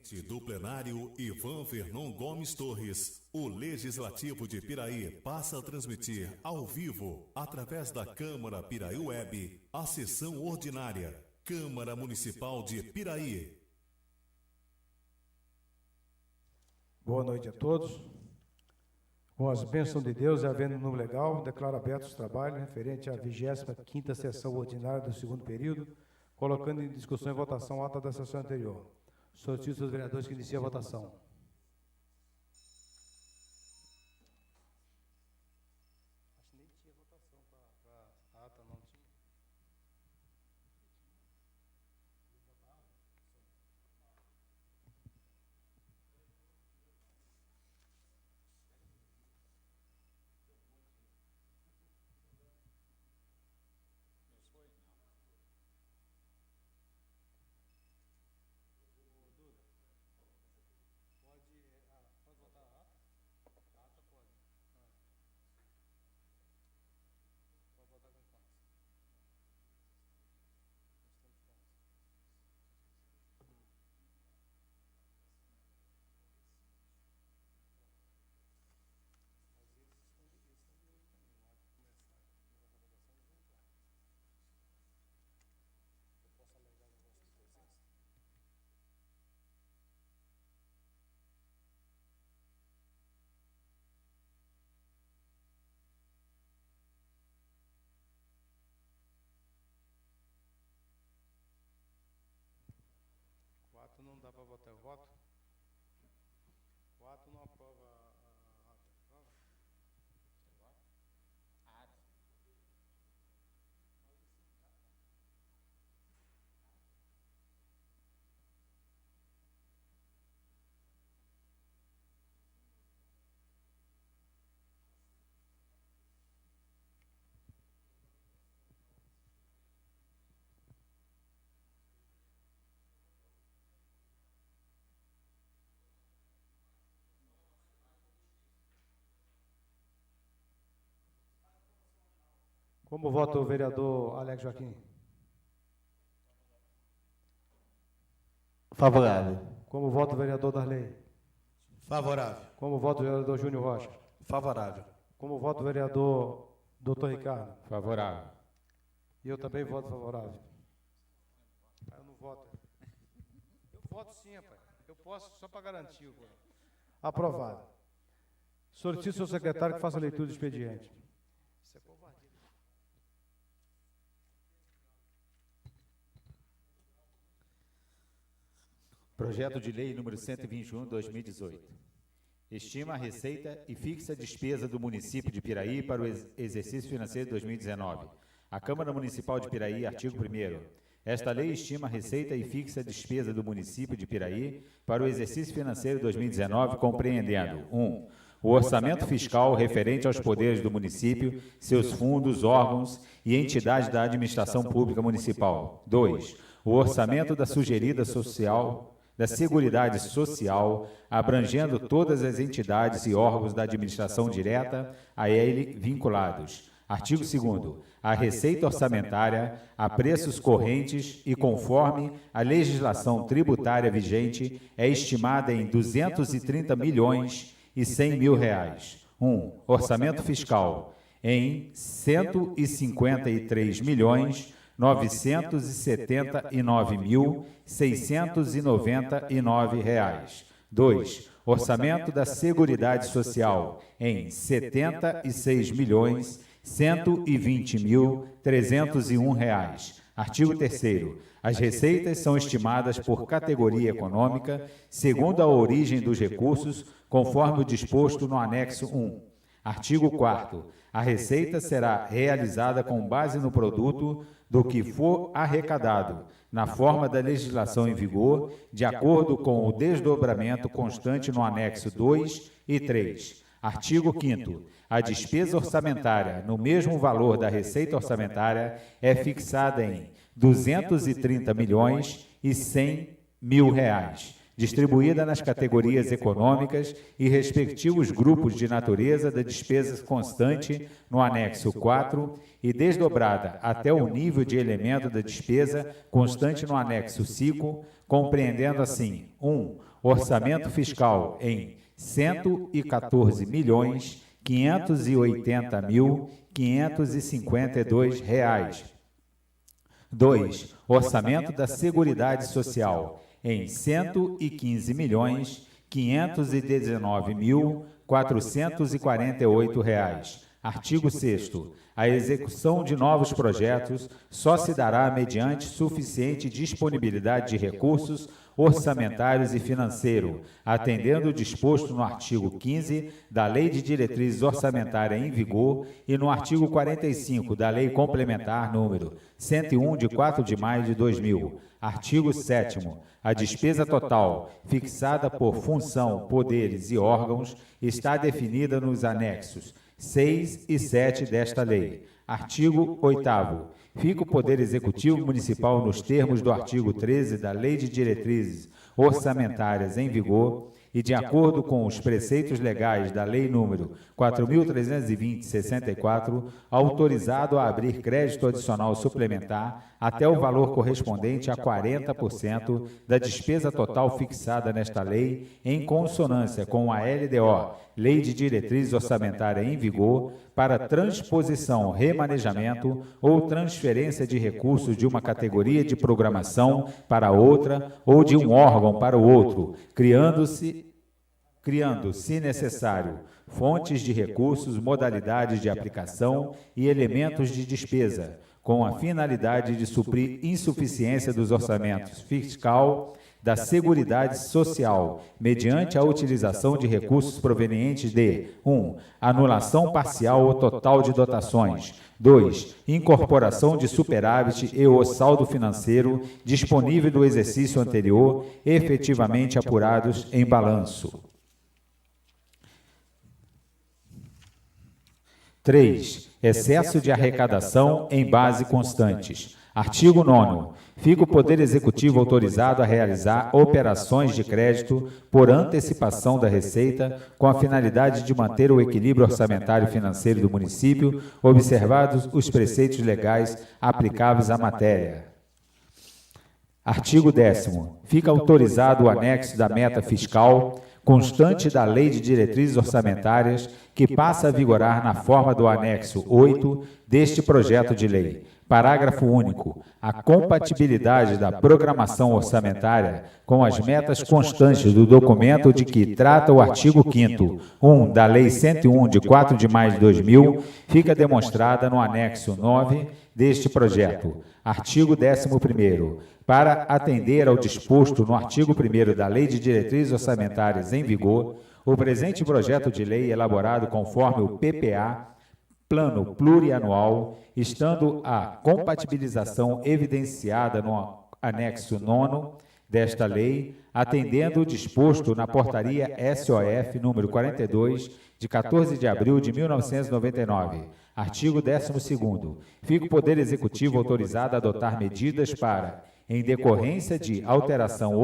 Presidente do plenário, Ivan Vernon Gomes Torres, o Legislativo de Piraí passa a transmitir ao vivo, através da Câmara Piraí Web, a sessão ordinária. Câmara Municipal de Piraí. Boa noite a todos. Com as bênçãos de Deus e havendo número legal, declaro abertos os trabalhos referente à 25ª sessão ordinária do segundo período, colocando em discussão e votação a ata da sessão anterior. Solicito aos vereadores que iniciem a votação. Acho que nem tinha votação para a ata, não tinha. Pode votar a ata? A ata pode. Pode votar com quantos? Nós temos quantos? Mas eles estão de hoje também. Na hora de começar a votação, eles vão entrar. Eu posso alegar o negócio de presença? Quatro não dá para votar. Eu voto? Quatro não aprova a ata. Aprova? Você vota? A ata. Como vota o vereador Alex Joaquim? Favorável. Como vota o vereador Darley? Favorável. Como vota o vereador Júnior Rocha? Favorável. Como vota o vereador Dr. Ricardo? Favorável. E eu também voto favorável. Eu não voto. Eu voto sim, rapaz. Eu posso só para garantir o voto. Aprovado. Solicito ao seu secretário que faça a leitura do expediente. Isso é covardia. Projeto de Lei número 121/2018. Estima a receita e fixa a despesa do município de Piraí para o exercício financeiro de 2019. A Câmara Municipal de Piraí, artigo 1º. Esta lei estima a receita e fixa a despesa do município de Piraí para o exercício financeiro de 2019, compreendendo: 1. O orçamento fiscal referente aos poderes do município, seus fundos, órgãos e entidades da administração pública municipal. 2. O orçamento da sugerida social da Seguridade Social, abrangendo todas as entidades e órgãos da administração direta a ele vinculados. Artigo 2º. A receita orçamentária, a preços correntes e conforme a legislação tributária vigente, é estimada em R$ 230.100.000. 1. Orçamento fiscal em R$ 153.979.699. 2. Orçamento da Seguridade Social em R$ 76.120.301. Artigo 3º. As receitas são estimadas por categoria econômica, segundo a origem dos recursos, conforme o disposto no anexo 1. Artigo 4º. A receita será realizada com base no produto do que for arrecadado, na forma da legislação em vigor, de acordo com o desdobramento constante no anexo 2 e 3. Artigo 5º. A despesa orçamentária, no mesmo valor da receita orçamentária, é fixada em R$ 230.100.000, distribuída nas categorias econômicas e respectivos grupos de natureza da despesa constante no anexo 4 e desdobrada até o nível de elemento da despesa constante no anexo 5, compreendendo assim: 1. orçamento fiscal em R$ 114.580.552. 2. Orçamento da Seguridade Social em R$ 115.519.448. Artigo 6º. A execução de novos projetos só se dará mediante suficiente disponibilidade de recursos orçamentários e financeiro, atendendo o disposto no artigo 15 da Lei de Diretrizes Orçamentárias em vigor e no artigo 45 da Lei Complementar número 101 de 4 de maio de 2000. Artigo 7º. A despesa total, fixada por função, poderes e órgãos, está definida nos anexos 6 e 7 desta lei. Artigo 8º. Fica o Poder Executivo Municipal nos termos do artigo 13 da Lei de Diretrizes Orçamentárias em vigor e de acordo com os preceitos legais da Lei nº 4.320/64, autorizado a abrir crédito adicional suplementar até o valor correspondente a 40% da despesa total fixada nesta lei, em consonância com a LDO, Lei de Diretrizes Orçamentárias em vigor, para transposição, remanejamento ou transferência de recursos de uma categoria de programação para outra ou de um órgão para o outro, criando, se necessário, fontes de recursos, modalidades de aplicação e elementos de despesa, com a finalidade de suprir insuficiência dos orçamentos fiscal da Seguridade Social, mediante a utilização de recursos provenientes de 1. Anulação parcial ou total de dotações. 2. Incorporação de superávit e o saldo financeiro disponível do exercício anterior, efetivamente apurados em balanço. 3. Excesso de arrecadação em base constantes. Artigo 9º. Fica o Poder Executivo autorizado a realizar operações de crédito por antecipação da receita com a finalidade de manter o equilíbrio orçamentário e financeiro do município, observados os preceitos legais aplicáveis à matéria. Artigo 10º. Fica autorizado o anexo da meta fiscal constante da Lei de Diretrizes Orçamentárias, que passa a vigorar na forma do anexo 8 deste projeto de lei. Parágrafo único. A compatibilidade da programação orçamentária com as metas constantes do documento de que trata o artigo 5º, 1 da Lei 101 de 4 de maio de 2000, fica demonstrada no anexo 9 deste projeto. Artigo 11º. Para atender ao disposto no artigo 1º da Lei de Diretrizes Orçamentárias em vigor, o presente projeto de lei elaborado conforme o PPA, Plano Plurianual, estando a compatibilização evidenciada no anexo 9º desta lei, atendendo o disposto na Portaria SOF número 42, de 14 de abril de 1999. Artigo 12º. Fica o Poder Executivo autorizado a adotar medidas para, em decorrência de alteração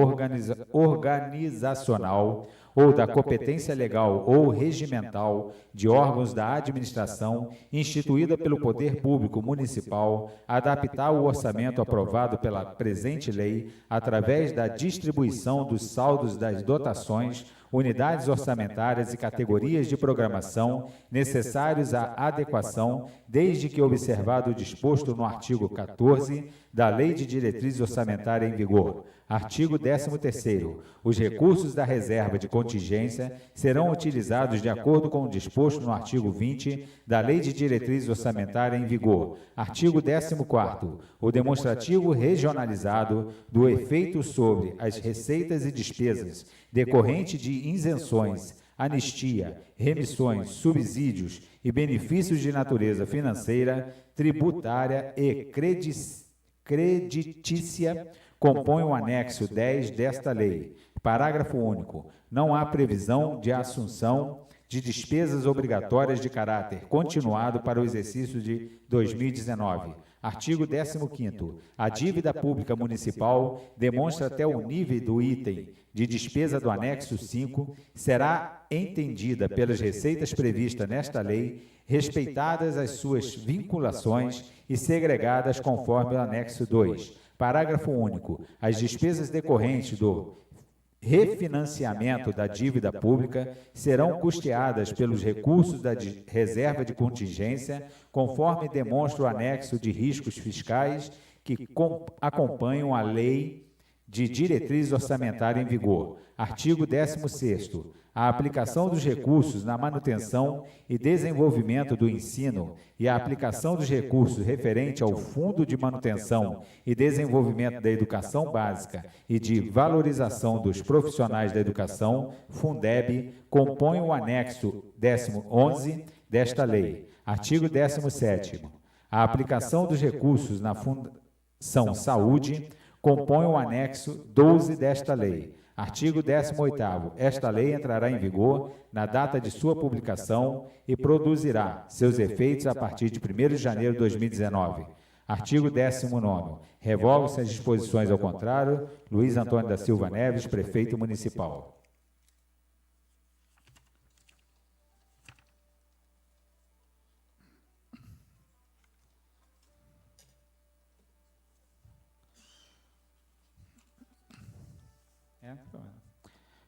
organizacional ou da competência legal ou regimental de órgãos da administração instituída pelo Poder Público Municipal, adaptar o orçamento aprovado pela presente lei através da distribuição dos saldos das dotações, unidades orçamentárias e categorias de programação necessários à adequação, desde que observado o disposto no artigo 14 da Lei de Diretrizes Orçamentárias em vigor. Artigo 13º. Os recursos da reserva de contingência serão utilizados de acordo com o disposto no artigo 20 da Lei de Diretrizes Orçamentárias em vigor. Artigo 14º. O demonstrativo regionalizado do efeito sobre as receitas e despesas decorrente de isenções, anistia, remissões, subsídios e benefícios de natureza financeira, tributária e creditícia compõe o anexo 10 desta lei. Parágrafo único. Não há previsão de assunção de despesas obrigatórias de caráter continuado para o exercício de 2019. Artigo 15º. A dívida pública municipal demonstra até o nível do item de despesa do anexo 5, será entendida pelas receitas previstas nesta lei, respeitadas as suas vinculações e segregadas conforme o anexo 2. Parágrafo único. As despesas decorrentes do refinanciamento da dívida pública serão custeadas pelos recursos da reserva de contingência, conforme demonstra o anexo de riscos fiscais que acompanham a Lei de Diretrizes Orçamentárias em vigor. Artigo 16º. A aplicação dos recursos na manutenção e desenvolvimento do ensino e a aplicação dos recursos referente ao Fundo de Manutenção e Desenvolvimento da Educação Básica e de Valorização dos Profissionais da Educação, Fundeb, compõem o anexo 11 desta lei. Artigo 17º. A aplicação dos recursos na Fundação Saúde compõe o anexo 12 desta lei. Artigo 18º. Esta lei entrará em vigor na data de sua publicação e produzirá seus efeitos a partir de 1º de janeiro de 2019. Artigo 19º. Revogam-se as disposições ao contrário. Luiz Antônio da Silva Neves, Prefeito Municipal.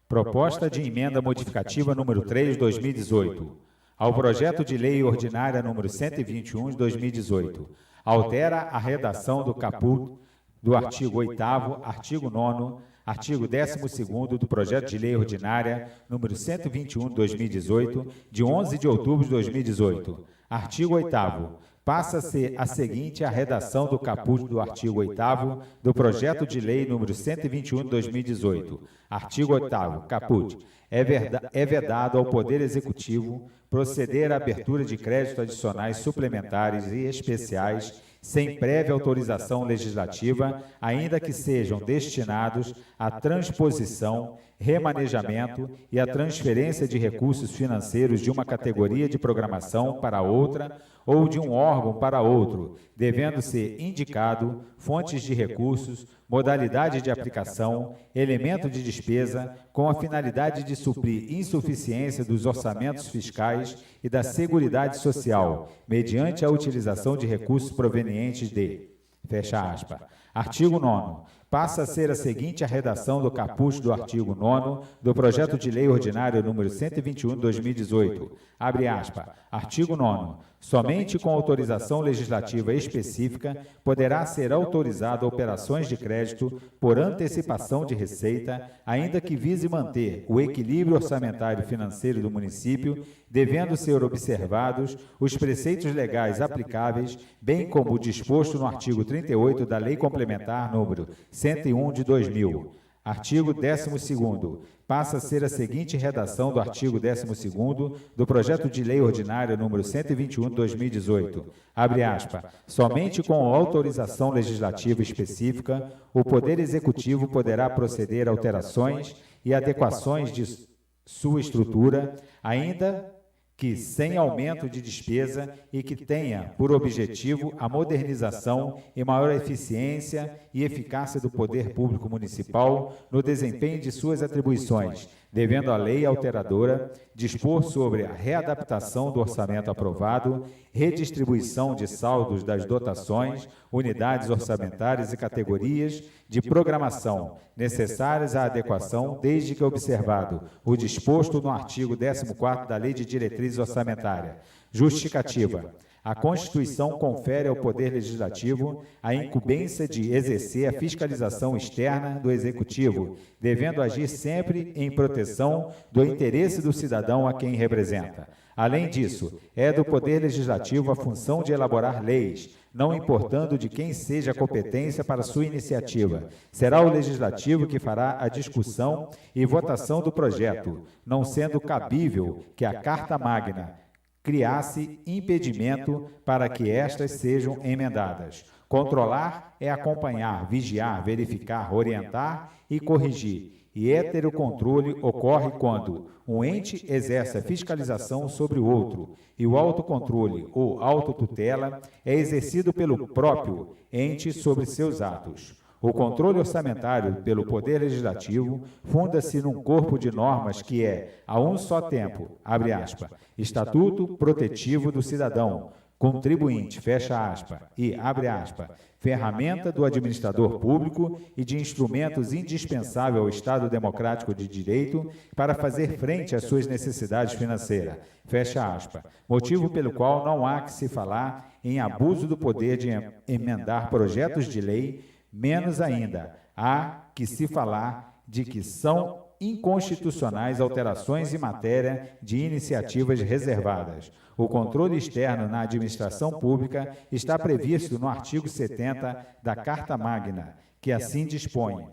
Proposta de emenda modificativa número 3 de 2018 ao projeto de lei ordinária número 121 de 2018. Altera a redação do caput do artigo 8º, artigo 9º, artigo 12º do projeto de lei ordinária número 121 de 2018, de 11 de outubro de 2018. Artigo 8º. Passa a ser a seguinte a redação do caput do artigo 8º do projeto de lei número 121 de 2018. Artigo 8º. Caput. É vedado ao Poder Executivo proceder à abertura de créditos adicionais suplementares e especiais sem prévia autorização legislativa, ainda que sejam destinados à transposição, remanejamento e à transferência de recursos financeiros de uma categoria de programação para outra ou de um órgão para outro, devendo ser indicado fontes de recursos, modalidade de aplicação, elemento de despesa, com a finalidade de suprir insuficiência dos orçamentos fiscais e da Seguridade Social, mediante a utilização de recursos provenientes de... Fecha aspas. Artigo 9º. Passa a ser a seguinte a redação do caput do artigo 9º do projeto de lei ordinário número 121 de 2018. Abre aspas. Artigo 9º. Somente com autorização legislativa específica poderá ser autorizado operações de crédito por antecipação de receita, ainda que vise manter o equilíbrio orçamentário e financeiro do município, devendo ser observados os preceitos legais aplicáveis, bem como o disposto no artigo 38 da Lei Complementar número 101 de 2000. Artigo 12º. Passa a ser a seguinte redação do artigo 12º do projeto de lei ordinário número 121 de 2018. Abre aspas. Somente com autorização legislativa específica, o Poder Executivo poderá proceder a alterações e adequações de sua estrutura, ainda que sem aumento de despesa e que tenha por objetivo a modernização e maior eficiência e eficácia do poder público municipal no desempenho de suas atribuições, devendo a lei alteradora dispor sobre a readaptação do orçamento aprovado, redistribuição de saldos das dotações, unidades orçamentárias e categorias de programação necessárias à adequação, desde que observado o disposto no artigo 14º da Lei de Diretrizes Orçamentárias. Justificativa. A Constituição confere ao Poder Legislativo a incumbência de exercer a fiscalização externa do Executivo, devendo agir sempre em proteção do interesse do cidadão a quem representa. Além disso, é do Poder Legislativo a função de elaborar leis, não importando de quem seja a competência para sua iniciativa. Será o Legislativo que fará a discussão e votação do projeto, não sendo cabível que a Carta Magna criasse impedimento para que estas sejam emendadas. Controlar é acompanhar, vigiar, verificar, orientar e corrigir. E heterocontrole ocorre quando um ente exerce a fiscalização sobre o outro e o autocontrole ou autotutela é exercido pelo próprio ente sobre seus atos. O controle orçamentário pelo Poder Legislativo funda-se num corpo de normas que é, a um só tempo, abre aspas, Estatuto Protetivo do Cidadão, contribuinte, fecha aspa, e, abre aspa, ferramenta do administrador público e de instrumentos indispensáveis ao Estado democrático de direito para fazer frente às suas necessidades financeiras, fecha aspa, motivo pelo qual não há que se falar em abuso do poder de emendar projetos de lei, menos ainda, há que se falar de que são inconstitucionais alterações em matéria de iniciativas reservadas. O controle externo na administração pública está previsto no artigo 70 da Carta Magna, que assim dispõe.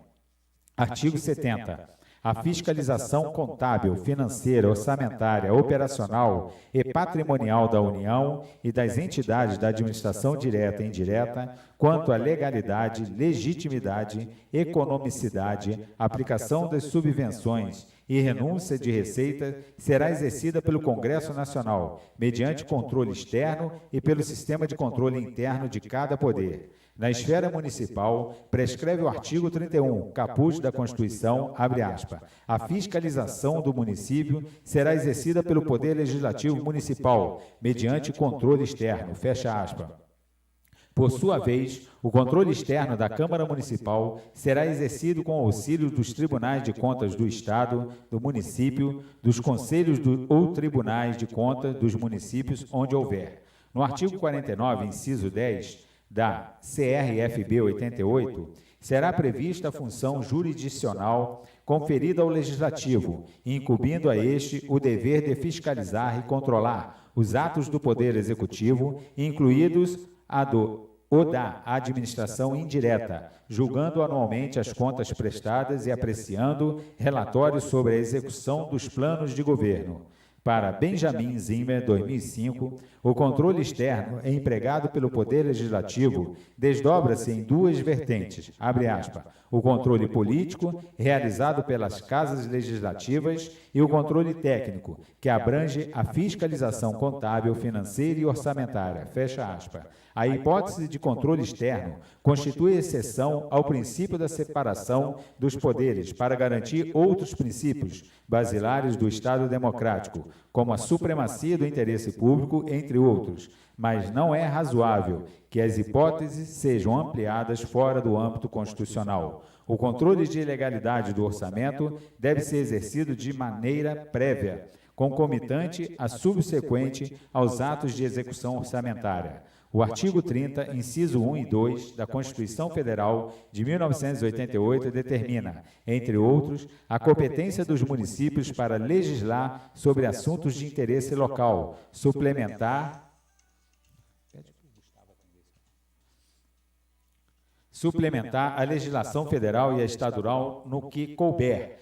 Artigo 70. A fiscalização contábil, financeira, orçamentária, operacional e patrimonial da União e das entidades da administração direta e indireta, quanto à legalidade, legitimidade, economicidade, aplicação das subvenções e renúncia de receita, será exercida pelo Congresso Nacional, mediante controle externo e pelo sistema de controle interno de cada poder. Na esfera municipal, prescreve o artigo 31, caput da Constituição, abre aspas, a fiscalização do município será exercida pelo Poder Legislativo Municipal, mediante controle externo, fecha aspas. Por sua vez, o controle externo da Câmara Municipal será exercido com auxílio dos Tribunais de Contas do Estado, do município, dos Conselhos ou Tribunais de Contas dos municípios, onde houver. No artigo 49, inciso 10, da CRFB 88, será prevista a função jurisdicional conferida ao Legislativo, incumbindo a este o dever de fiscalizar e controlar os atos do Poder Executivo, incluídos o da administração indireta, julgando anualmente as contas prestadas e apreciando relatórios sobre a execução dos planos de governo. Para Benjamin Zimmer, 2005, o controle externo empregado pelo Poder Legislativo desdobra-se em duas vertentes, abre aspas, o controle político, realizado pelas casas legislativas, e o controle técnico, que abrange a fiscalização contábil, financeira e orçamentária, fecha aspas. A hipótese de controle externo constitui exceção ao princípio da separação dos poderes para garantir outros princípios basilares do Estado democrático, como a supremacia do interesse público, entre outros, mas não é razoável que as hipóteses sejam ampliadas fora do âmbito constitucional. O controle de legalidade do orçamento deve ser exercido de maneira prévia, concomitante a subsequente aos atos de execução orçamentária. O artigo 30, inciso 1 e 2 da Constituição Federal de 1988 determina, entre outros, a competência dos municípios para legislar sobre assuntos de interesse local, suplementar a legislação federal e a estadual no que couber,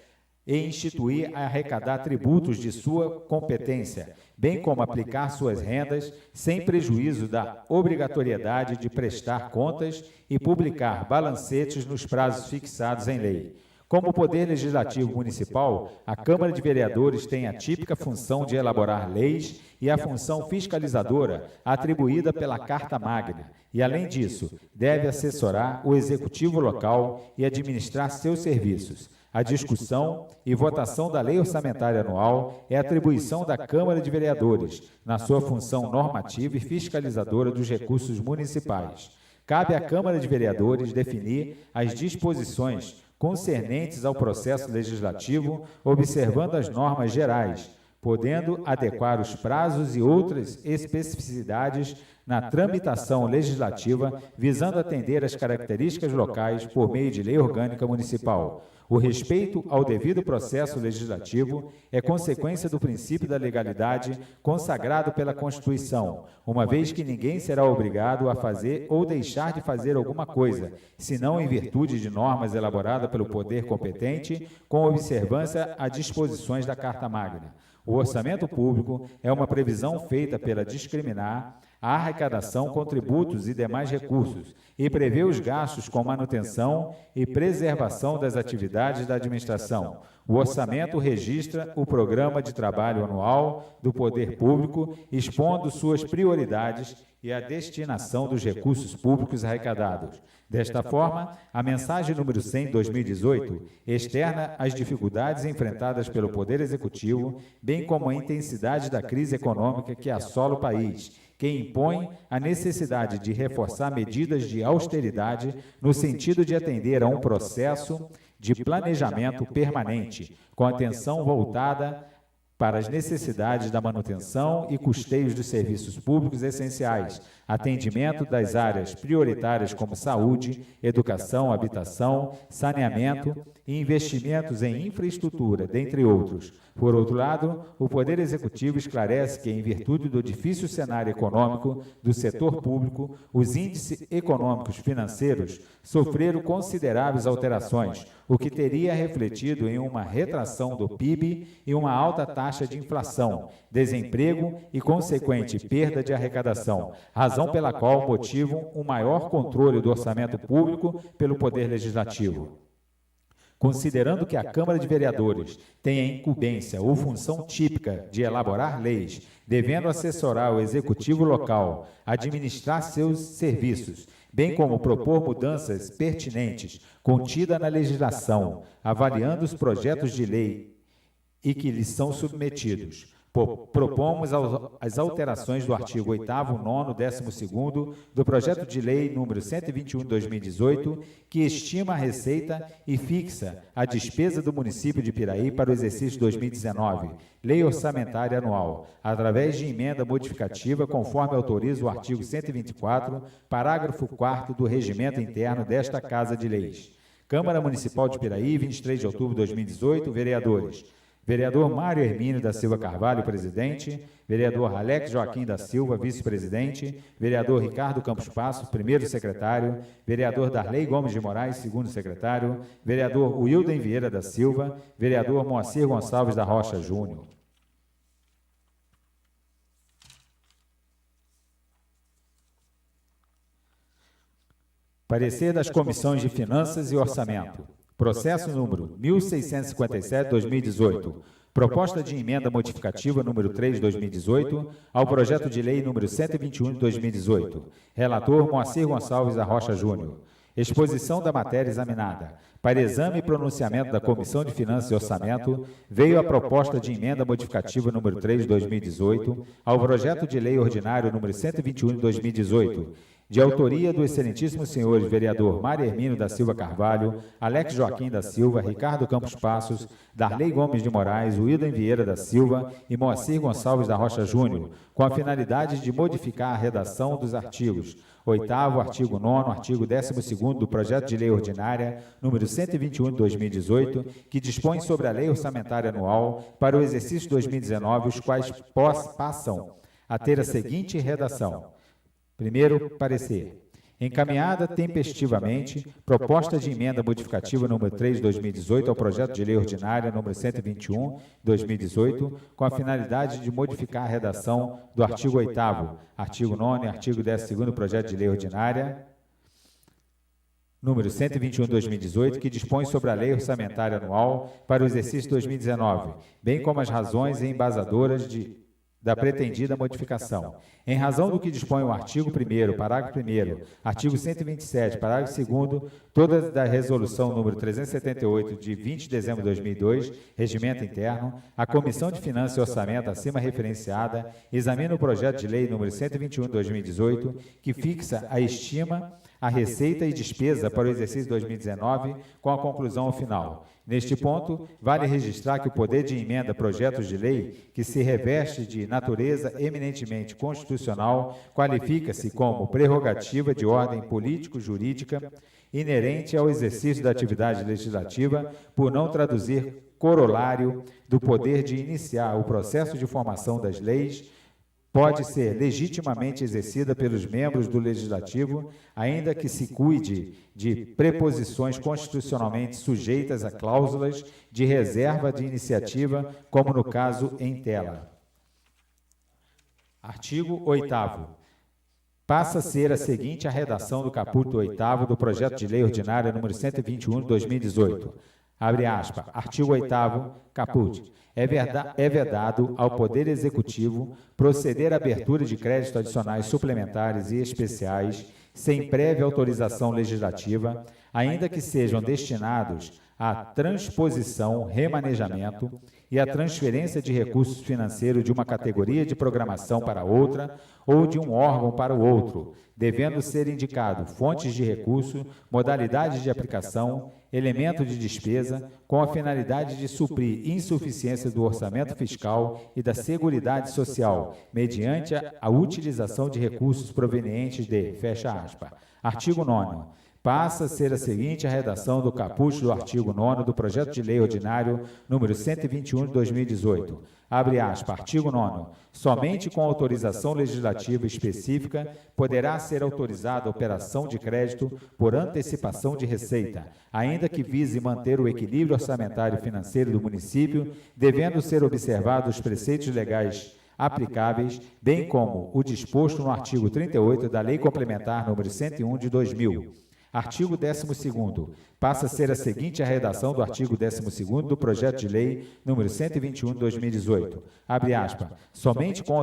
e instituir a arrecadar tributos de sua competência, bem como aplicar suas rendas sem prejuízo da obrigatoriedade de prestar contas e publicar balancetes nos prazos fixados em lei. Como Poder Legislativo Municipal, a Câmara de Vereadores tem a típica função de elaborar leis e a função fiscalizadora atribuída pela Carta Magna, e, além disso, deve assessorar o Executivo local e administrar seus serviços. A discussão e votação da Lei Orçamentária Anual é atribuição da Câmara de Vereadores, na sua função normativa e fiscalizadora dos recursos municipais. Cabe à Câmara de Vereadores definir as disposições concernentes ao processo legislativo, observando as normas gerais, podendo adequar os prazos e outras especificidades na tramitação legislativa, visando atender às características locais por meio de lei orgânica municipal. O respeito ao devido processo legislativo é consequência do princípio da legalidade consagrado pela Constituição, uma vez que ninguém será obrigado a fazer ou deixar de fazer alguma coisa, senão em virtude de normas elaboradas pelo poder competente, com observância a disposições da Carta Magna. O orçamento público é uma previsão feita pela discriminar a arrecadação com tributos e demais recursos e prevê os gastos com manutenção e preservação das atividades da administração. O orçamento registra o programa de trabalho anual do poder público, expondo suas prioridades e a destinação dos recursos públicos arrecadados. Desta forma, a mensagem número 100, 2018, externa as dificuldades enfrentadas pelo Poder Executivo, bem como a intensidade da crise econômica que assola o país, que impõem a necessidade de reforçar medidas de austeridade no sentido de atender a um processo de planejamento permanente, com atenção voltada para as necessidades da manutenção e custeios dos serviços públicos essenciais, atendimento das áreas prioritárias como saúde, educação, habitação, saneamento e investimentos em infraestrutura, dentre outros. Por outro lado, o Poder Executivo esclarece que, em virtude do difícil cenário econômico do setor público, os índices econômicos financeiros sofreram consideráveis alterações, o que teria refletido em uma retração do PIB e uma alta taxa de inflação, desemprego e consequente perda de arrecadação, razão pela qual motivam um maior controle do orçamento público pelo Poder Legislativo. Considerando que a Câmara de Vereadores tem a incumbência ou função típica de elaborar leis, devendo assessorar o Executivo local, administrar seus serviços, bem como propor mudanças pertinentes contidas na legislação, avaliando os projetos de lei e que lhes são submetidos. Propomos as alterações do artigo 8º, 9º, 12º do projeto de lei número 121 de 2018, que estima a receita e fixa a despesa do município de Piraí para o exercício 2019, lei orçamentária anual, através de emenda modificativa, conforme autoriza o artigo 124, parágrafo 4º do regimento interno desta Casa de Leis. Câmara Municipal de Piraí, 23 de outubro de 2018, vereadores. Vereador Mário Hermínio da Silva Carvalho, presidente. Vereador Alex Joaquim da Silva, vice-presidente. Vereador Ricardo Campos Passos, primeiro secretário. Vereador Darley Gomes de Moraes, segundo secretário. Vereador Wilden Vieira da Silva. Vereador Moacir Gonçalves da Rocha Júnior. Parecer das Comissões de Finanças e Orçamento. Processo número 1657/2018. Proposta de emenda modificativa número 3/2018 ao projeto de lei número 121 de 2018. Relator Moacir Gonçalves da Rocha Júnior. Exposição da matéria examinada. Para exame e pronunciamento da Comissão de Finanças e Orçamento, veio a proposta de emenda modificativa número 3/2018 ao projeto de lei ordinário número 121 de 2018. De autoria do excelentíssimo senhores vereador Mário Hermínio da Silva Carvalho, Alex Joaquim da Silva, Ricardo Campos Passos, Darley Gomes de Moraes, Wilden Vieira da Silva e Moacir Gonçalves da Rocha Júnior, com a finalidade de modificar a redação dos artigos 8º, artigo 9º, artigo 12º do projeto de lei ordinária número 121 de 2018, que dispõe sobre a lei orçamentária anual para o exercício 2019, os quais passam a ter a seguinte redação. Primeiro parecer. Encaminhada tempestivamente, proposta de emenda modificativa número 3 de 2018 ao projeto de lei ordinária número 121 de 2018, com a finalidade de modificar a redação do artigo 8º, artigo 9º e artigo 12º do projeto de lei ordinária número 121 de 2018, que dispõe sobre a lei orçamentária anual para o exercício 2019, bem como as razões embasadoras da pretendida modificação. Em razão do que dispõe o artigo 1º, parágrafo 1º, artigo 127, parágrafo 2º, toda da resolução número 378 de 20 de dezembro de 2002, regimento interno, a Comissão de Finanças e Orçamento acima referenciada examina o projeto de lei número 121 de 2018, que fixa a estima, a receita e despesa para o exercício 2019, com a conclusão final. Neste ponto, vale registrar que o poder de emenda a projetos de lei, que se reveste de natureza eminentemente constitucional, qualifica-se como prerrogativa de ordem político-jurídica inerente ao exercício da atividade legislativa, por não traduzir corolário do poder de iniciar o processo de formação das leis, pode ser legitimamente exercida pelos membros do Legislativo, ainda que se cuide de preposições constitucionalmente sujeitas a cláusulas de reserva de iniciativa, como no caso em tela. Artigo 8º. Passa a ser a seguinte a redação do capítulo 8º do projeto de lei ordinária número 121 de 2018. Abre aspas, artigo 8º, caput. É vedado ao Poder Executivo proceder à abertura de créditos adicionais suplementares e especiais, sem prévia autorização legislativa, ainda que sejam destinados à transposição, remanejamento e à transferência de recursos financeiros de uma categoria de programação para outra ou de um órgão para o outro, devendo ser indicado fontes de recurso, modalidades de aplicação, elemento de despesa, com a finalidade de suprir insuficiência do orçamento fiscal e da Seguridade Social, mediante a utilização de recursos provenientes de, fecha aspas. Artigo 9º. Passa a ser a seguinte a redação do caput do artigo 9º do Projeto de Lei Ordinário número 121 de 2018. Abre aspas, artigo 9º. Somente com autorização legislativa específica poderá ser autorizada a operação de crédito por antecipação de receita, ainda que vise manter o equilíbrio orçamentário e financeiro do município, devendo ser observados os preceitos legais aplicáveis, bem como o disposto no artigo 38 da Lei Complementar número 101 de 2000. Artigo 12º. Passa a ser a seguinte a redação do artigo 12º do Projeto de Lei número 121 de 2018. Abre aspas. Somente com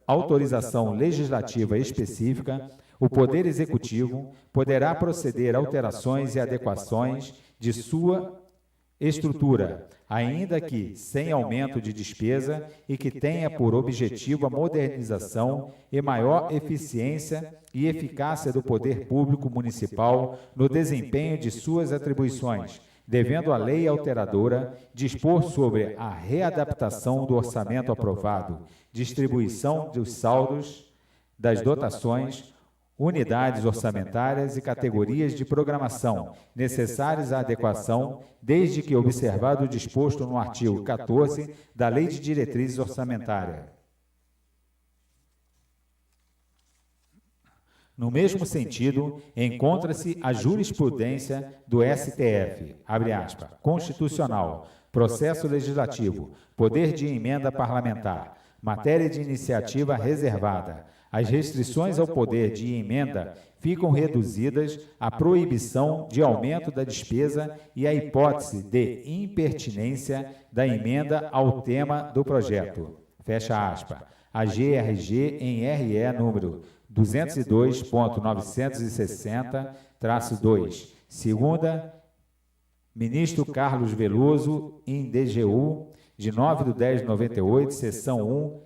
autorização legislativa específica, o Poder Executivo poderá proceder a alterações e adequações de sua estrutura, ainda que sem aumento de despesa e que tenha por objetivo a modernização e maior eficiência e eficácia do poder público municipal no desempenho de suas atribuições, devendo a lei alteradora dispor sobre a readaptação do orçamento aprovado, distribuição dos saldos, das dotações, unidades orçamentárias e categorias de programação necessárias à adequação, desde que observado o disposto no artigo 14 da Lei de Diretrizes Orçamentárias. No mesmo sentido, encontra-se a jurisprudência do STF, abre aspas, constitucional, processo legislativo, poder de emenda parlamentar, matéria de iniciativa reservada. As restrições ao poder de emenda ficam reduzidas à proibição de aumento da despesa e à hipótese de impertinência da emenda ao tema do projeto. Fecha aspas. A GRG em RE número 202.960-2. Segunda, ministro Carlos Veloso, em DGU, de 9/10/98, seção 1,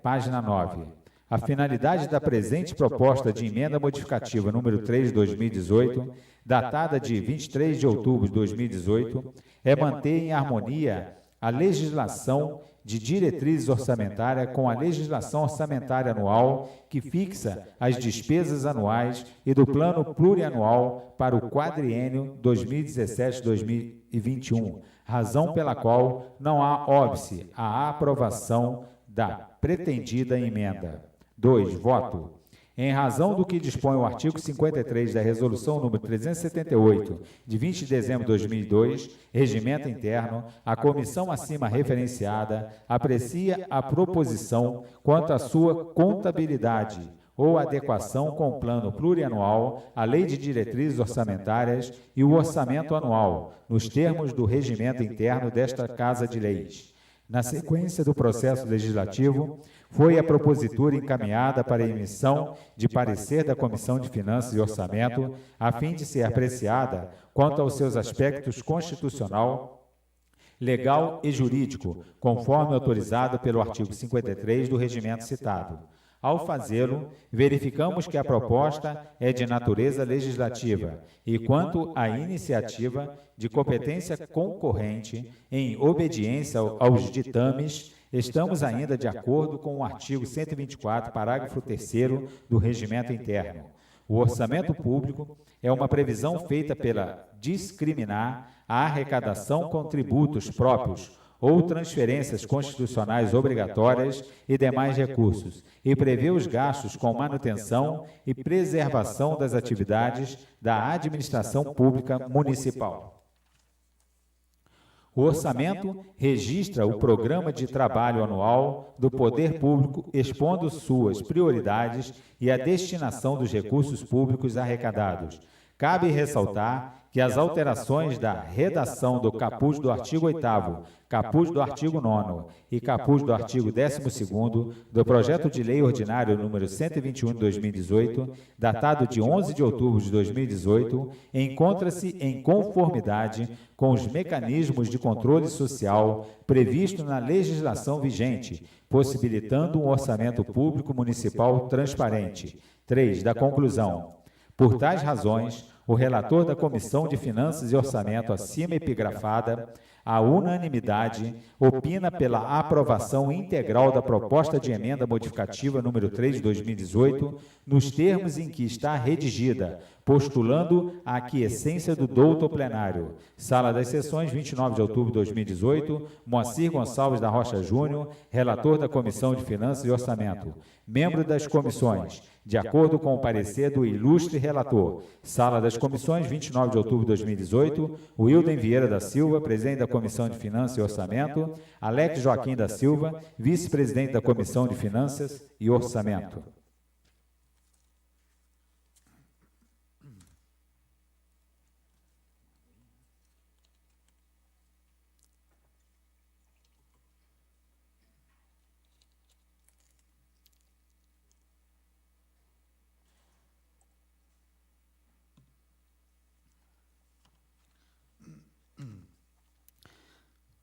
página 9. A finalidade da presente proposta de emenda modificativa número 3 de 2018, datada de 23 de outubro de 2018, é manter em harmonia a legislação de diretrizes orçamentárias com a legislação orçamentária anual que fixa as despesas anuais e do plano plurianual para o quadriênio 2017-2021, razão pela qual não há óbice à aprovação da pretendida emenda. 2. Voto. Em razão do que dispõe o artigo 53 da Resolução número 378, de 20 de dezembro de 2002, Regimento Interno, a comissão acima referenciada aprecia a proposição quanto à sua contabilidade ou adequação com o plano plurianual, a Lei de Diretrizes Orçamentárias e o orçamento anual, nos termos do regimento interno desta Casa de Leis. Na sequência do processo legislativo, foi a propositura encaminhada para a emissão de parecer da Comissão de Finanças e Orçamento, a fim de ser apreciada quanto aos seus aspectos constitucional, legal e jurídico, conforme autorizado pelo artigo 53 do regimento citado. Ao fazê-lo, verificamos que a proposta é de natureza legislativa e, quanto à iniciativa de competência concorrente, em obediência aos ditames, estamos ainda de acordo com o artigo 124, parágrafo 3º do Regimento Interno. O orçamento público é uma previsão feita pela discriminar a arrecadação com tributos próprios ou transferências constitucionais obrigatórias e demais recursos, e prevê os gastos com manutenção e preservação das atividades da administração pública municipal. O orçamento registra o programa de trabalho anual do poder público, expondo suas prioridades e a destinação dos recursos públicos arrecadados. Cabe ressaltar que as alterações da redação do caput do artigo 8º, caput do artigo 9º e caput do artigo 12º do projeto de lei ordinário número 121 de 2018, datado de 11 de outubro de 2018, encontra-se em conformidade com os mecanismos de controle social previsto na legislação vigente, possibilitando um orçamento público municipal transparente. 3. Da conclusão. Por tais razões, o relator da Comissão de Finanças e Orçamento acima epigrafada, à unanimidade, opina pela aprovação integral da proposta de emenda modificativa número 3 de 2018, nos termos em que está redigida, postulando a aquiescência do douto plenário. Sala das Sessões, 29 de outubro de 2018, Moacir Gonçalves da Rocha Júnior, relator da Comissão de Finanças e Orçamento. Membro das comissões, de acordo com o parecer do ilustre relator. Sala das Comissões, 29 de outubro de 2018, Wilden Vieira da Silva, presidente da Comissão de Finanças e Orçamento, Alex Joaquim da Silva, vice-presidente da Comissão de Finanças e Orçamento.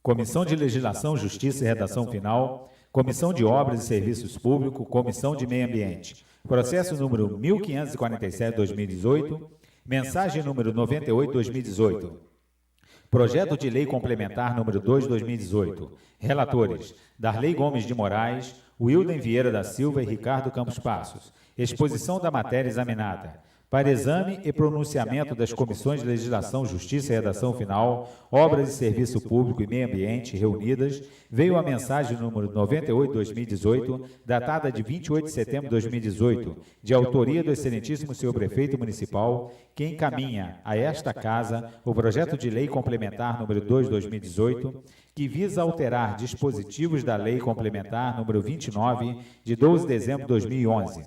Comissão de Legislação, Justiça e Redação Final, Comissão de Obras e Serviços Públicos, Comissão de Meio Ambiente. Processo número 1547/2018, mensagem número 98/2018. Projeto de Lei Complementar número 2/2018. Relatores: Darley Gomes de Moraes, Wilden Vieira da Silva e Ricardo Campos Passos. Exposição da matéria examinada. Para exame e pronunciamento das Comissões de Legislação, Justiça e Redação Final, Obras e Serviço Público e Meio Ambiente reunidas, veio a mensagem número 98/2018, datada de 28 de setembro de 2018, de autoria do excelentíssimo senhor prefeito municipal, que encaminha a esta casa o projeto de lei complementar número 2/2018, que visa alterar dispositivos da lei complementar número 29, de 12 de dezembro de 2011.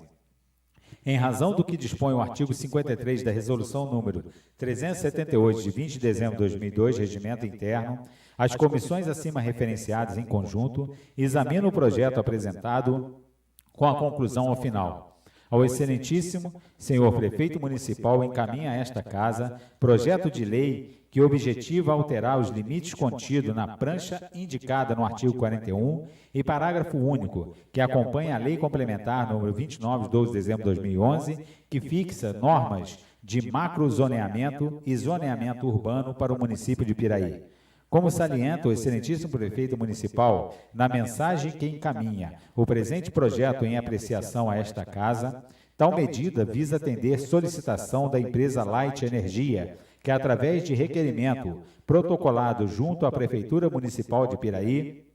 Em razão do que dispõe o artigo 53 da Resolução número 378, de 20 de dezembro de 2002, Regimento Interno, as comissões acima referenciadas em conjunto examinam o projeto apresentado com a conclusão ao final. Ao excelentíssimo senhor prefeito municipal encaminha a esta casa projeto de lei que objetiva alterar os limites contidos na prancha indicada no artigo 41 e parágrafo único, que acompanha a Lei Complementar número 29, de 12 de dezembro de 2011, que fixa normas de macrozoneamento e zoneamento urbano para o município de Piraí. Como salienta o excelentíssimo prefeito municipal, na mensagem que encaminha o presente projeto em apreciação a esta casa, tal medida visa atender solicitação da empresa Light Energia, que, através de requerimento protocolado junto à Prefeitura Municipal de Piraí,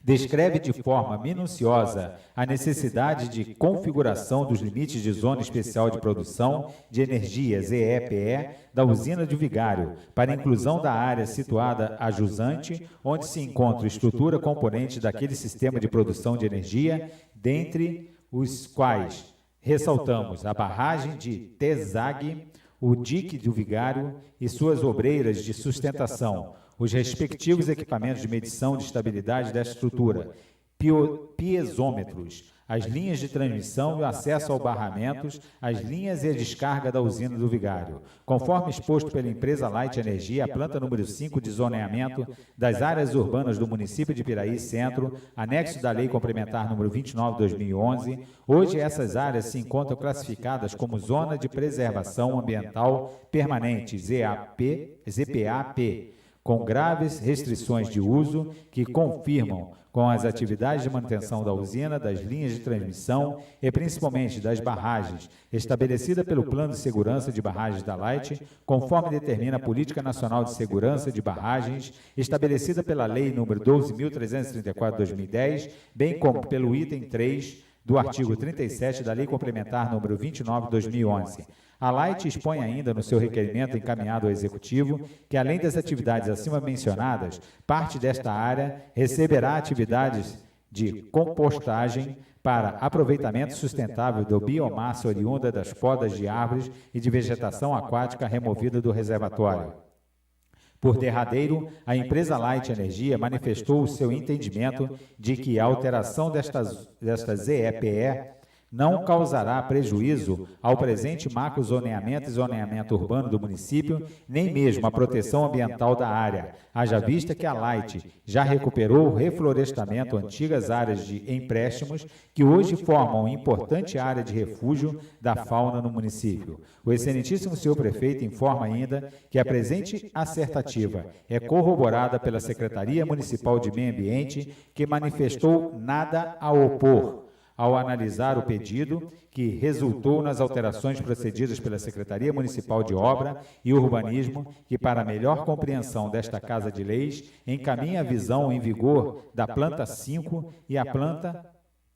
descreve de forma minuciosa a necessidade de configuração dos limites de Zona Especial de Produção de Energia, ZEPE, da usina de Vigário, para inclusão da área situada a jusante, onde se encontra estrutura componente daquele sistema de produção de energia, dentre os quais ressaltamos a barragem de Tesag, o dique do Vigário e suas obreiras de sustentação, os respectivos equipamentos de medição de estabilidade da estrutura, piezômetros, as linhas de transmissão e o acesso ao barramentos, as linhas e a descarga da usina do Vigário, conforme exposto pela empresa Light Energia, a planta número 5 de zoneamento das áreas urbanas do município de Piraí Centro, anexo da Lei Complementar número 29 de 2011. Hoje, essas áreas se encontram classificadas como Zona de Preservação Ambiental Permanente, ZPAP, com graves restrições de uso que confirmam com as atividades de manutenção da usina, das linhas de transmissão e principalmente das barragens, estabelecida pelo Plano de Segurança de Barragens da Light, conforme determina a Política Nacional de Segurança de Barragens, estabelecida pela Lei nº 12.334 de 2010, bem como pelo item 3 do artigo 37 da Lei Complementar número 29 de 2011. A Light expõe ainda no seu requerimento encaminhado ao Executivo que, além das atividades acima mencionadas, parte desta área receberá atividades de compostagem para aproveitamento sustentável da biomassa oriunda das podas de árvores e de vegetação aquática removida do reservatório. Por derradeiro, a empresa Light Energia manifestou o seu entendimento de que a alteração desta ZEPE não causará prejuízo ao presente macrozoneamento e zoneamento urbano do município, nem mesmo à proteção ambiental da área, haja vista que a Light já recuperou o reflorestamento antigas áreas de empréstimos que hoje formam importante área de refúgio da fauna no município. O excelentíssimo senhor prefeito informa ainda que a presente assertativa é corroborada pela Secretaria Municipal de Meio Ambiente, que manifestou nada a opor ao analisar o pedido, que resultou nas alterações procedidas pela Secretaria Municipal de Obra e Urbanismo, que, para melhor compreensão desta Casa de Leis, encaminha a visão em vigor da planta 5 e a planta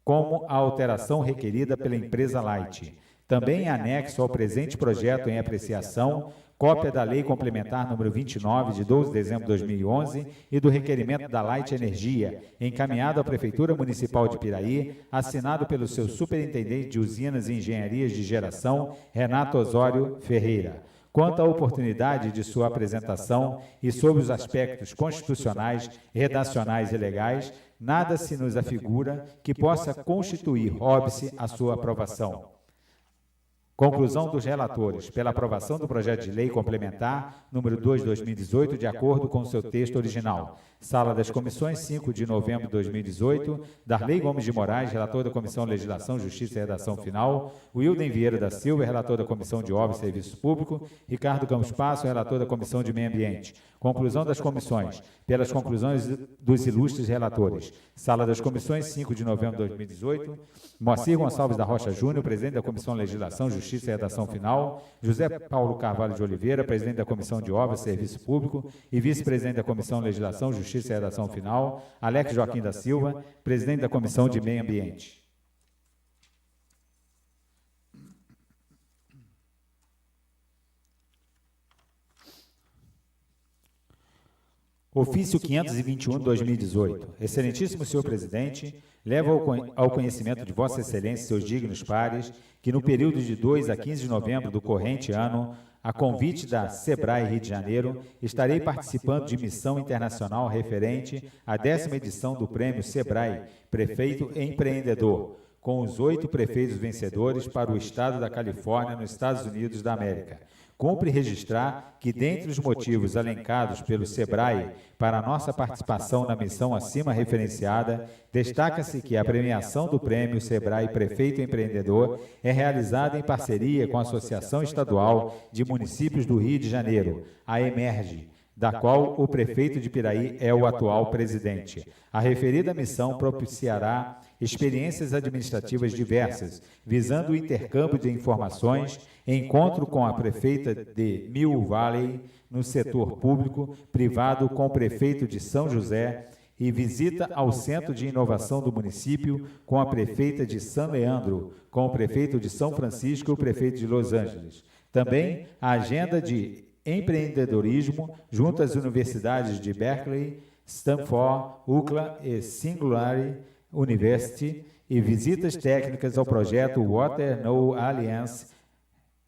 como a alteração requerida pela empresa Light. Também é anexo ao presente projeto em apreciação cópia da Lei Complementar número 29, de 12 de dezembro de 2011, e do requerimento da Light Energia, encaminhado à Prefeitura Municipal de Piraí, assinado pelo seu superintendente de usinas e engenharias de geração, Renato Osório Ferreira. Quanto à oportunidade de sua apresentação e sobre os aspectos constitucionais, redacionais e legais, nada se nos afigura que possa constituir óbice a sua aprovação. Conclusão dos relatores, pela aprovação do projeto de lei complementar número 2 de 2018, de acordo com o seu texto original. Sala das Comissões, 5 de novembro de 2018, Darley Gomes de Moraes, relator da Comissão Legislação, Justiça e Redação Final, Wilden Vieira da Silva, relator da Comissão de Obras e Serviço Público, Ricardo Campos Passo, relator da Comissão de Meio Ambiente. Conclusão das comissões, pelas conclusões dos ilustres relatores. Sala das Comissões, 5 de novembro de 2018, Moacir Gonçalves da Rocha Júnior, presidente da Comissão Legislação, Justiça e Redação Final, José Paulo Carvalho de Oliveira, presidente da Comissão de Obras e Serviço Público e vice-presidente da Comissão Legislação, Justiça e Redação Final, Alex Joaquim da Silva, presidente da Comissão de Meio Ambiente. Ofício 521 de 2018. Excelentíssimo senhor presidente, levo ao conhecimento de Vossa Excelência e seus dignos pares que no período de 2 a 15 de novembro do corrente ano, a convite da SEBRAE Rio de Janeiro, estarei participando de missão internacional referente à 10ª edição do Prêmio SEBRAE Prefeito Empreendedor, com os 8 prefeitos vencedores para o estado da Califórnia, nos Estados Unidos da América. Cumpre registrar que, dentre os motivos elencados pelo SEBRAE para a nossa participação na missão acima referenciada, destaca-se que a premiação do Prêmio SEBRAE Prefeito Empreendedor é realizada em parceria com a Associação Estadual de Municípios do Rio de Janeiro, a EMERGE, da qual o prefeito de Piraí é o atual presidente. A referida missão propiciará experiências administrativas diversas, visando o intercâmbio de informações, encontro com a prefeita de Mill Valley no setor público, privado com o prefeito de São José e visita ao Centro de Inovação do município com a prefeita de San Leandro, com o prefeito de São Francisco e o prefeito de Los Angeles. Também a agenda de empreendedorismo junto às universidades de Berkeley, Stanford, UCLA e Singularity University e visitas técnicas ao projeto Water No Alliance,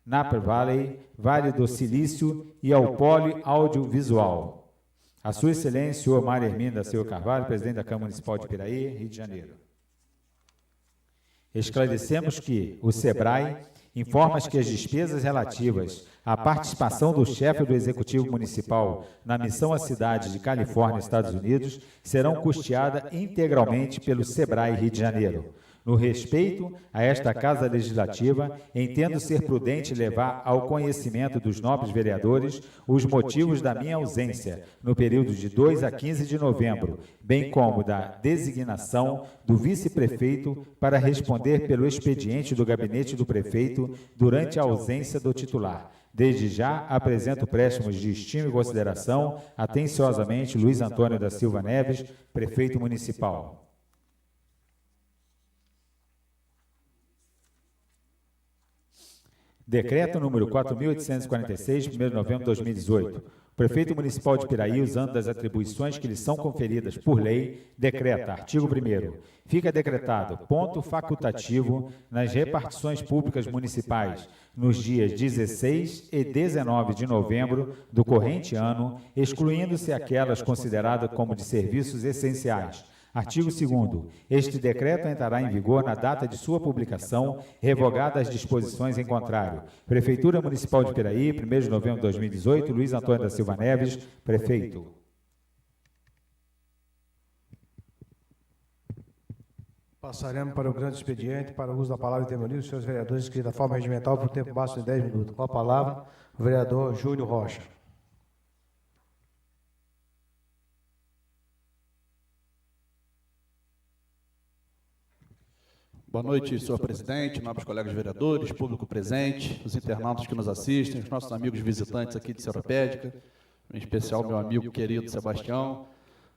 Napa Valley, Vale do Silício e ao Poli Audiovisual. A Sua Excelência, senhor Mário Hermínio da Silva Carvalho, presidente da Câmara Municipal de Piraí, Rio de Janeiro. Esclarecemos que o SEBRAE informa que as despesas relativas à participação do chefe do Executivo Municipal na missão à cidade de Califórnia, Estados Unidos, serão custeadas integralmente pelo SEBRAE Rio de Janeiro. No respeito a esta Casa Legislativa, entendo ser prudente levar ao conhecimento dos nobres vereadores os motivos da minha ausência no período de 2 a 15 de novembro, bem como da designação do vice-prefeito para responder pelo expediente do gabinete do prefeito durante a ausência do titular. Desde já, apresento préstimos de estima e consideração, atenciosamente, Luiz Antônio da Silva Neves, prefeito municipal. Decreto número 4.846, 1º de novembro de 2018. O Prefeito Municipal de Piraí, usando das atribuições que lhe são conferidas por lei, decreta, artigo 1º, fica decretado ponto facultativo nas repartições públicas municipais nos dias 16 e 19 de novembro do corrente ano, excluindo-se aquelas consideradas como de serviços essenciais. Artigo 2º. Este decreto entrará em vigor na data de sua publicação, revogadas as disposições em contrário. Prefeitura Municipal de Piraí, 1º de novembro de 2018, Luiz Antônio da Silva Neves, prefeito. Passaremos para o grande expediente, para o uso da palavra e termo os senhores vereadores, inscritos da forma regimental por tempo máximo de 10 minutos. Com a palavra, o vereador Júlio Rocha. Boa noite, senhor presidente, nobres colegas vereadores, público presente, os internautas que nos assistem, os nossos amigos visitantes aqui de Seropédica, em especial meu amigo querido Sebastião,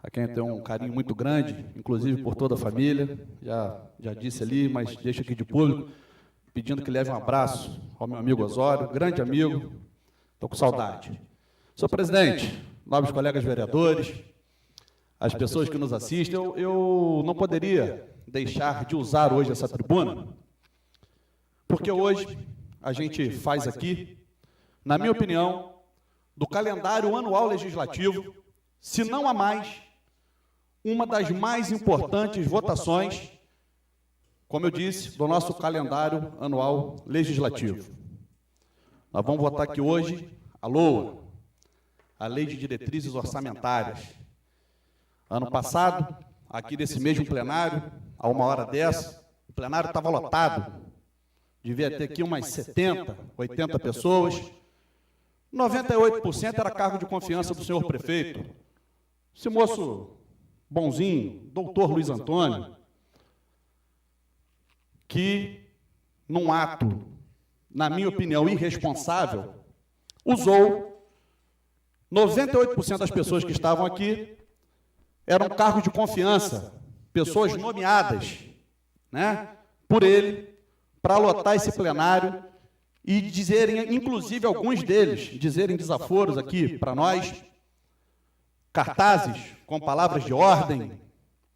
a quem eu tenho um carinho muito grande, inclusive por toda a família, já disse ali, mas deixo aqui de público, pedindo que leve um abraço ao meu amigo Osório, grande amigo, estou com saudade. Senhor presidente, nobres colegas vereadores, as pessoas que nos assistem, eu não poderia deixar de usar hoje essa tribuna, porque hoje a gente faz aqui, na minha opinião, do calendário anual legislativo, se não a mais, uma das mais importantes votações, como eu disse, do nosso calendário anual legislativo. Nós vamos votar aqui hoje a LOA, a Lei de Diretrizes Orçamentárias. Ano passado, aqui nesse mesmo plenário, a uma hora dessa, o plenário estava lotado, devia ter aqui umas 70, 80 pessoas, 98% era cargo de confiança do senhor prefeito, esse moço bonzinho, doutor Luiz Antônio, que, num ato, na minha opinião, irresponsável, usou 98% das pessoas que estavam aqui eram cargos de confiança, pessoas nomeadas, né, por ele, para lotar esse plenário e dizerem, inclusive alguns deles, dizerem desaforos aqui para nós, cartazes com palavras de ordem,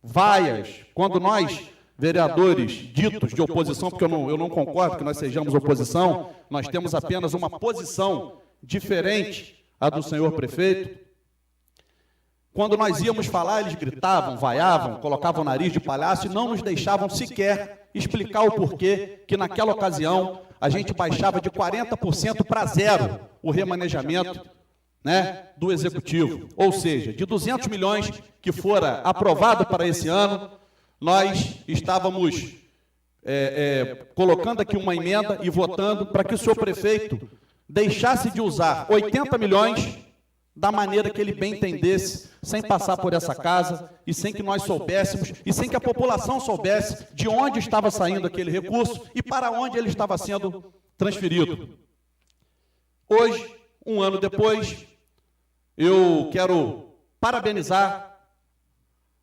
vaias, quando nós, vereadores ditos de oposição, porque eu não concordo que nós sejamos oposição, nós temos apenas uma posição diferente à do senhor prefeito. Quando nós íamos falar, eles gritavam, vaiavam, colocavam o nariz de palhaço e não nos deixavam sequer explicar o porquê que naquela ocasião a gente baixava de 40% para 0 o remanejamento, né, do Executivo. Ou seja, de 200 milhões que fora aprovado para esse ano, nós estávamos colocando aqui uma emenda e votando para que o senhor prefeito deixasse de usar 80 milhões da maneira que ele bem entendesse, sem passar por essa casa e sem que nós soubéssemos e sem que a população soubesse de onde estava saindo aquele recurso e para onde ele estava sendo transferido. Hoje, um ano depois, eu quero parabenizar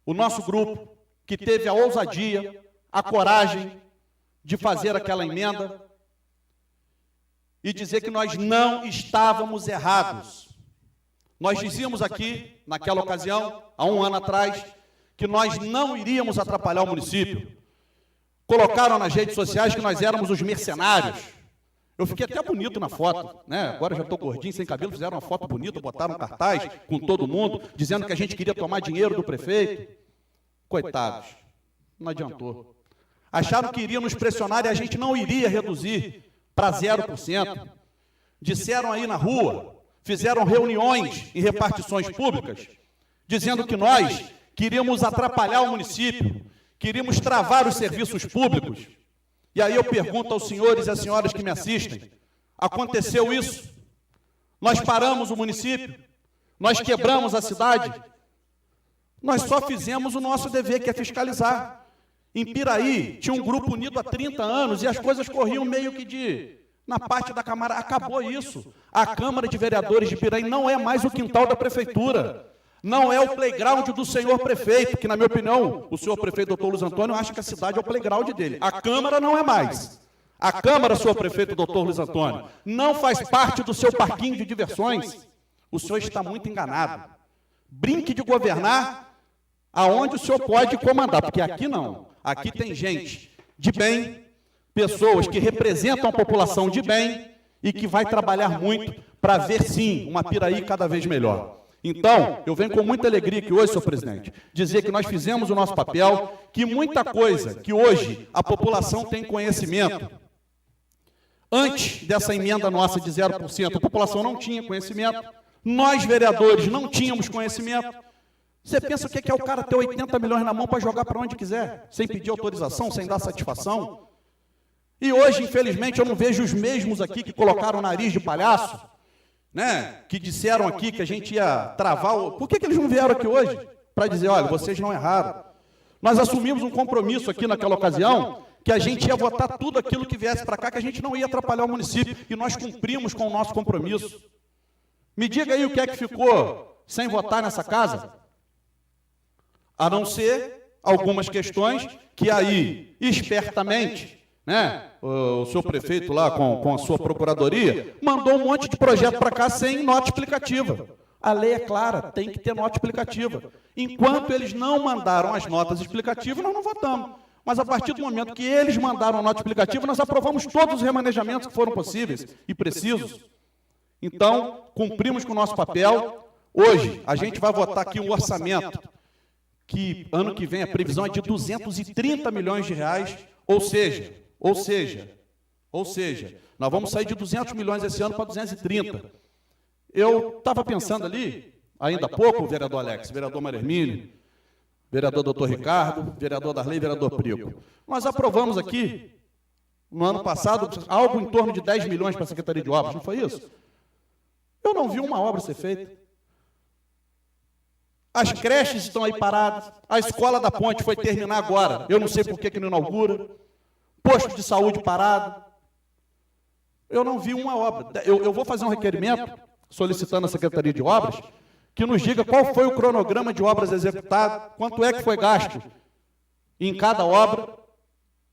o nosso grupo que teve a ousadia, a coragem de fazer aquela emenda e dizer que nós não estávamos errados. Nós dizíamos aqui, naquela ocasião, há um ano atrás, que nós não iríamos atrapalhar o município. Colocaram nas redes sociais que nós éramos os mercenários. Eu fiquei até bonito na foto, né? Agora já estou gordinho, sem cabelo, fizeram uma foto bonita, botaram um cartaz com todo mundo, dizendo que a gente queria tomar dinheiro do prefeito. Coitados, não adiantou. Acharam que iriam nos pressionar e a gente não iria reduzir para 0%. Disseram aí na rua, fizeram reuniões em repartições públicas, dizendo que nós queríamos atrapalhar o município, queríamos travar os serviços públicos. E aí eu pergunto aos senhores e às senhoras que me assistem, aconteceu isso? Nós paramos o município? Nós quebramos a cidade? Nós só fizemos o nosso dever, que é fiscalizar. Em Piraí, tinha um grupo unido há 30 anos e as coisas corriam meio que na parte da Câmara. Acabou isso. A Câmara de Vereadores de Piraí não é mais o quintal da Prefeitura. Não é o playground do senhor prefeito, que, na minha opinião, o senhor prefeito, doutor Luiz Antônio, acha que a cidade é o playground dele. A Câmara não é mais. A Câmara, senhor prefeito, doutor Luiz Antônio, não faz parte do seu parquinho de diversões. O senhor está muito enganado. Brinque de governar aonde o senhor pode comandar, porque aqui não. Aqui tem gente de bem, pessoas que representam a população de bem e que vai trabalhar muito para ver, sim, uma Piraí cada vez melhor. Então, eu venho com muita alegria aqui hoje, senhor presidente, dizer que nós fizemos o nosso papel, que muita coisa que hoje a população tem conhecimento, antes dessa emenda nossa de 0%, a população não tinha conhecimento, nós, vereadores, não tínhamos conhecimento. Você pensa o que é o cara ter 80 milhões na mão para jogar para onde quiser, sem pedir autorização, sem dar satisfação? E hoje, infelizmente, eu não vejo os mesmos aqui que colocaram o nariz de palhaço, né, que disseram aqui que a gente ia travar o... Por que eles não vieram aqui hoje? Para dizer, olha, vocês não erraram. Nós assumimos um compromisso aqui naquela ocasião, que a gente ia votar tudo aquilo que viesse para cá, que a gente não ia atrapalhar o município, e nós cumprimos com o nosso compromisso. Me diga aí o que é que ficou sem votar nessa casa, a não ser algumas questões que aí, espertamente, né, o senhor prefeito lá com a sua procuradoria, mandou um monte de projeto para cá sem nota explicativa. A lei é clara, tem que ter nota explicativa. Enquanto eles não mandaram as notas explicativas, nós não votamos. Mas a partir do momento que eles mandaram a nota explicativa, nós aprovamos todos os remanejamentos que foram possíveis e precisos. Então, cumprimos com o nosso papel. Hoje, a gente vai votar aqui um orçamento que, ano que vem, a previsão é de 230 milhões de reais, ou seja, nós vamos sair de 200 milhões esse ano para 230. Eu estava pensando ali, ainda há pouco, o vereador Alex, vereador Maremini, vereador doutor Ricardo, vereador Darley, vereador Prico. Nós aprovamos aqui, no ano passado, algo em torno de 10 milhões para a Secretaria de Obras, não foi isso? Eu não vi uma obra ser feita. As creches estão aí paradas, a escola da Ponte foi terminar agora, eu não sei por que não inaugura, posto de saúde parado. Eu não vi uma obra. Eu vou fazer um requerimento, solicitando à Secretaria de Obras, que nos diga qual foi o cronograma de obras executado, quanto é que foi gasto em cada obra,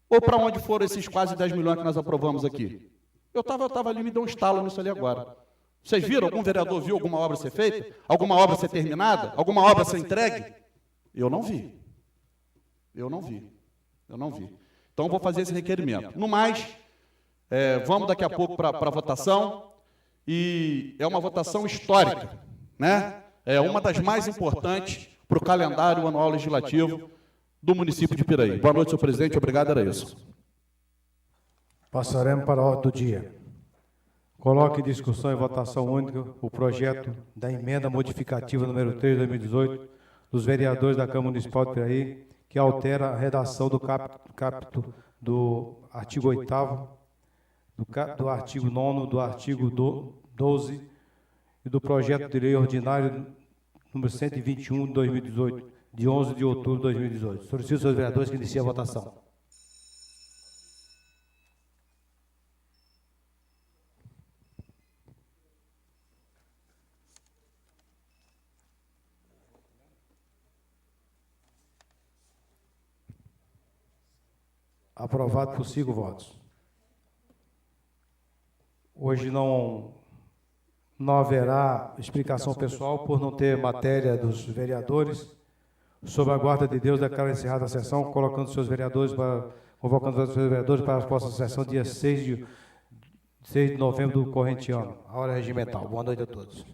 ou para onde foram esses quase 10 milhões que nós aprovamos aqui. Eu estava ali, me deu um estalo nisso ali agora. Vocês viram? Algum vereador viu alguma obra ser feita? Alguma obra ser terminada? Alguma obra ser entregue? Eu não vi. Então, vou fazer esse requerimento. No mais, vamos daqui a pouco para a votação, e é uma votação histórica, né? É uma das mais importantes para o calendário anual legislativo do município de Piraí. Boa noite, senhor presidente. Obrigado, era isso. Passaremos para a ordem do dia. Coloque em discussão e votação única o projeto da emenda modificativa número 3 de 2018 dos vereadores da Câmara Municipal de Piraí, que altera a redação do capítulo do artigo 8º, do artigo 9º, do artigo 12 e do projeto de lei ordinário número 121 de 2018, de 11 de outubro de 2018. Solicito aos senhores vereadores que iniciem a votação. Aprovado por 5 votos. Hoje não haverá explicação pessoal por não ter matéria dos vereadores. Sob a guarda de Deus, declaro encerrada a sessão, convocando os seus vereadores para a próxima sessão, dia 6 de novembro do corrente ano, a hora regimental. Boa noite a todos.